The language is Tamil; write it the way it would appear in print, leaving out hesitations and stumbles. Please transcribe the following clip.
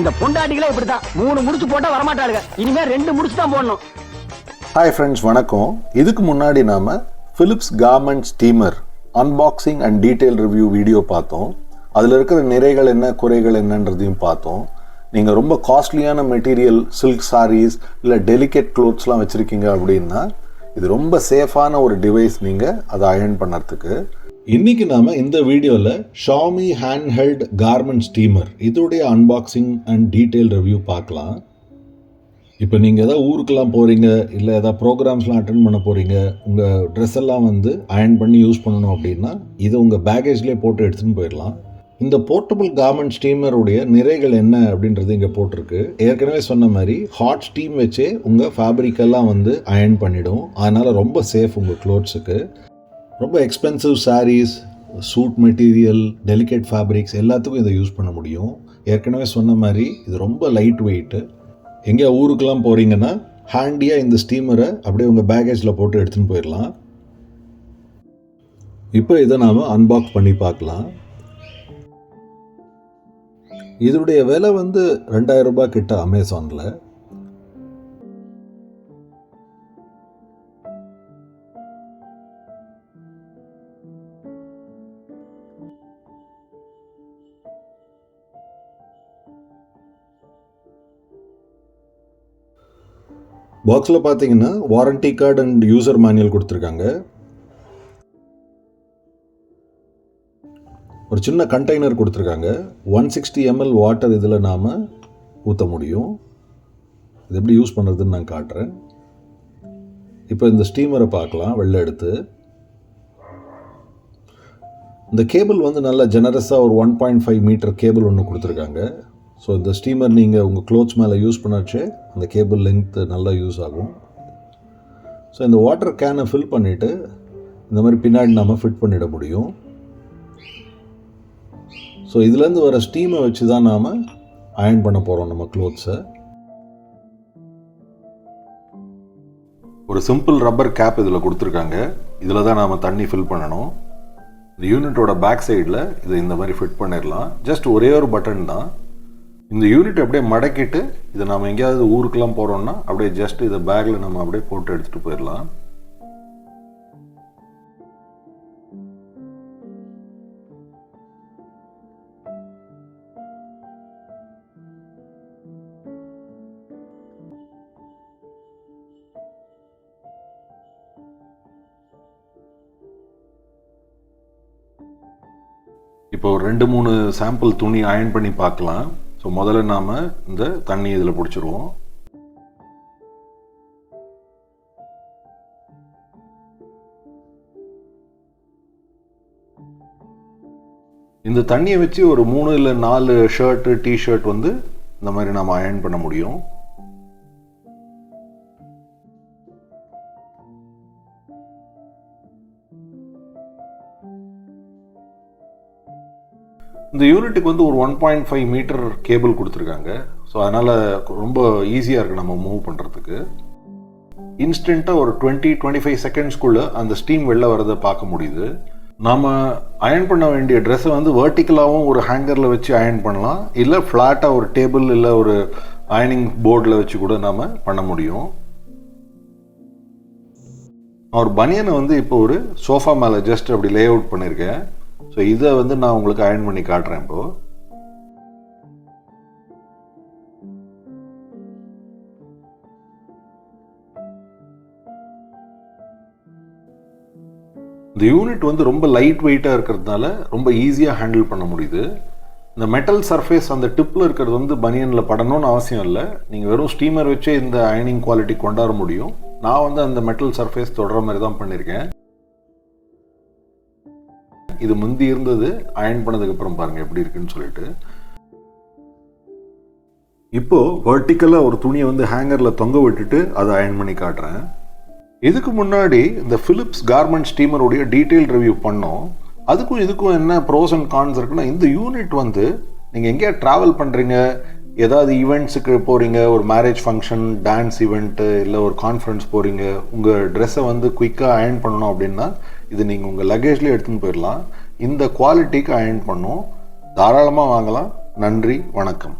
இந்த பொண்டாட்டிகளே இப்படிதான் 3 முடிச்சு போட்டா வரமாட்டாளுங்க. இனிமே 2 முடிச்சு தான் போடணும். ஹாய் ஃப்ரெண்ட்ஸ், வணக்கம். இதுக்கு முன்னாடி நாம Philips garment steamer unboxing and detail review video பார்த்தோம். அதில் இருக்கிற நிறைகள் என்ன குறைகள் என்னன்றதையும் பார்த்தோம். நீங்கள் ரொம்ப காஸ்ட்லியான மெட்டீரியல் சில்க் சாரீஸ் இல்லை டெலிகேட் க்ளோத்ஸ்லாம் வச்சுருக்கீங்க அப்படின்னா இது ரொம்ப சேஃபான ஒரு டிவைஸ் நீங்கள் அதை அயர்ன் பண்ணுறதுக்கு. இன்றைக்கி நாம் இந்த வீடியோவில் Xiaomi handheld garment steamer இதோடைய அன்பாக்சிங் அண்ட் டீட்டெயில் ரிவ்யூ பார்க்கலாம். இப்போ நீங்கள் எதாவது ஊருக்கெல்லாம் போகிறீங்க இல்லை எதாவது ப்ரோக்ராம்ஸ்லாம் அட்டென்ட் பண்ண போகிறீங்க, உங்கள் ட்ரெஸ் எல்லாம் வந்து அயர்ன் பண்ணி யூஸ் பண்ணணும் அப்படின்னா இதை உங்கள் பேக்கேஜ்லேயே போட்டு எடுத்துகிட்டு போயிடலாம். இந்த போர்ட்டபிள் கார்மெண்ட் ஸ்டீமருடைய நிறைகள் என்ன அப்படின்றது இங்கே போட்டிருக்கு. ஏற்கனவே சொன்ன மாதிரி ஹாட் ஸ்டீம் வச்சே உங்கள் ஃபேப்ரிக்கெல்லாம் வந்து அயர்ன் பண்ணிடும். அதனால் ரொம்ப சேஃப் உங்கள் க்ளோத்ஸுக்கு. ரொம்ப expensive saris, suit material, delicate fabrics எல்லாத்துக்கும் இதை யூஸ் பண்ண முடியும். ஏற்கனவே சொன்ன மாதிரி இது ரொம்ப லைட் வெயிட்டு. எங்கேயா ஊருக்கெல்லாம் போகிறீங்கன்னா ஹேண்டியாக இந்த ஸ்டீமரை அப்படியே உங்கள் பேக்கேஜில் போட்டு எடுத்துன்னு போயிடலாம். இப்போ இதை நாம் அன்பாக்ஸ் பண்ணி பார்க்கலாம். இதனுடைய விலை வந்து 2000 ரூபாய் கிட்ட அமேசானில். பாக்ஸில் பார்த்தீங்கன்னா warranty card and user manual கொடுத்துருக்காங்க. ஒரு சின்ன கண்டெய்னர் கொடுத்துருக்காங்க. 160 ml வாட்டர் இதில் நாம் ஊற்ற முடியும். இது எப்படி யூஸ் பண்ணுறதுன்னு நான் காட்டுறேன். இப்போ இந்த ஸ்டீமரை பார்க்கலாம். வெளில எடுத்து இந்த கேபிள் வந்து நல்லா ஜெனரஸாக ஒரு 1.5 மீட்டர் கேபிள் ஒன்று கொடுத்துருக்காங்க. ஸோ இந்த ஸ்டீமர் நீங்கள் உங்கள் க்ளோத்ஸ் மேலே யூஸ் பண்ணாச்சே அந்த கேபிள் லென்த்து நல்லா யூஸ் ஆகும். ஸோ இந்த வாட்டர் கேனை ஃபில் பண்ணிவிட்டு இந்த மாதிரி பின்னாடி நம்ம ஃபிட் பண்ணிட முடியும். ஸோ இதுலேருந்து வர ஸ்டீமை வச்சு தான் நாம் அயர்ன் பண்ண போகிறோம் நம்ம க்ளோத்ஸை. ஒரு சிம்பிள் ரப்பர் கேப் இதில் கொடுத்துருக்காங்க. இதில் தான் நாம் தண்ணி ஃபில் பண்ணணும். இந்த யூனிட்டோட பேக் சைடில் இதை இந்த மாதிரி ஃபிட் பண்ணிடலாம். ஜஸ்ட் ஒரே ஒரு பட்டன் தான். இந்த யூனிட் அப்படியே மடக்கிட்டு இதை நம்ம எங்கேயாவது ஊருக்கெல்லாம் போகிறோம்னா அப்படியே ஜஸ்ட் இதை பேக்கில் நம்ம அப்படியே போட்டு எடுத்துகிட்டு போயிடலாம். இப்போ ஒரு 2-3 சாம்பிள் துணி அயர்ன் பண்ணி பார்க்கலாம். ஸோ முதல்ல நாம் இந்த தண்ணி இதில் பிடிச்சிருவோம். இந்த தண்ணியை வச்சு ஒரு 3 இல்லை 4 ஷர்ட்டு டிஷர்ட் வந்து இந்த மாதிரி நாம் அயர்ன் பண்ண முடியும். இந்த யூனிட்டுக்கு வந்து ஒரு 1.5 மீட்டர் கேபிள் கொடுத்துருக்காங்க. ஸோ அதனால் ரொம்ப ஈஸியாக இருக்குது நம்ம மூவ் பண்ணுறதுக்கு. இன்ஸ்டண்ட்டாக ஒரு 20-25 செகண்ட்ஸ்குள்ளே அந்த ஸ்டீம் வெளில வரதை பார்க்க முடியுது. நாம் அயர்ன் பண்ண வேண்டிய ட்ரெஸ்ஸை வந்து வெர்டிக்கலாகவும் ஒரு ஹேங்கரில் வச்சு அயர்ன் பண்ணலாம், இல்லை ஃப்ளாட்டாக ஒரு டேபிள் இல்லை ஒரு அயர்னிங் போர்டில் வச்சு கூட நாம் பண்ண முடியும். ஒரு பனியனை வந்து இப்போ ஒரு சோஃபா மேலே ஜஸ்ட் அப்படி லே அவுட் பண்ணியிருக்கேன். ஸோ இதை வந்து நான் உங்களுக்கு அயர்ன் பண்ணி காட்டுறேன். இப்போது இந்த யூனிட் வந்து ரொம்ப லைட் வெயிட்டாக இருக்கிறதுனால ரொம்ப ஈஸியாக ஹேண்டில் பண்ண முடியுது. இந்த மெட்டல் சர்ஃபேஸ் அந்த டிப்பில் இருக்கிறது வந்து பனியனில் படணும்னு அவசியம் இல்லை. நீங்கள் வெறும் ஸ்டீமர் வச்சே இந்த அயர்னிங் குவாலிட்டி கொண்டாட முடியும். நான் வந்து அந்த மெட்டல் சர்ஃபேஸ் தொடர மாதிரி தான் பண்ணியிருக்கேன். இது முந்தி இருந்தது, அயர்ன் பண்ணதுக்கு அப்புறம் பாருங்க எப்படி இருக்குன்னு சொல்லிட்டு. இப்போ வெர்டிக்கலா ஒரு துணியை வந்து ஹேங்கர்ல தொங்க விட்டுட்டு அதை அயர்ன் பண்ணி காட்டுறேன். இதுக்கு முன்னாடி இந்த Philips garment ஸ்டீமருடைய டீட்டெயில் ரிவ்யூ பண்ணோம். அதுக்கும் இதுக்கும் என்ன ப்ரோஸ் அண்ட் கான்ஸ் இருக்குன்னா, இந்த யூனிட் வந்து நீங்கள் எங்கேயா ட்ராவல் பண்ணுறீங்க, ஏதாவது ஈவெண்ட்ஸுக்கு போகிறீங்க, ஒரு மேரேஜ் ஃபங்க்ஷன், டான்ஸ் ஈவெண்ட்டு, இல்லை ஒரு கான்ஃபரன்ஸ் போகிறீங்க, உங்கள் ட்ரெஸ்ஸை வந்து குயிக்காக அயர்ன் பண்ணணும் அப்படின்னா இது நீங்கள் உங்கள் லக்கேஜ்லேயே எடுத்துன்னு போயிடலாம். இந்த குவாலிட்டிக்கு அயர்ன் பண்ணும். தாராளமாக வாங்கலாம். நன்றி, வணக்கம்.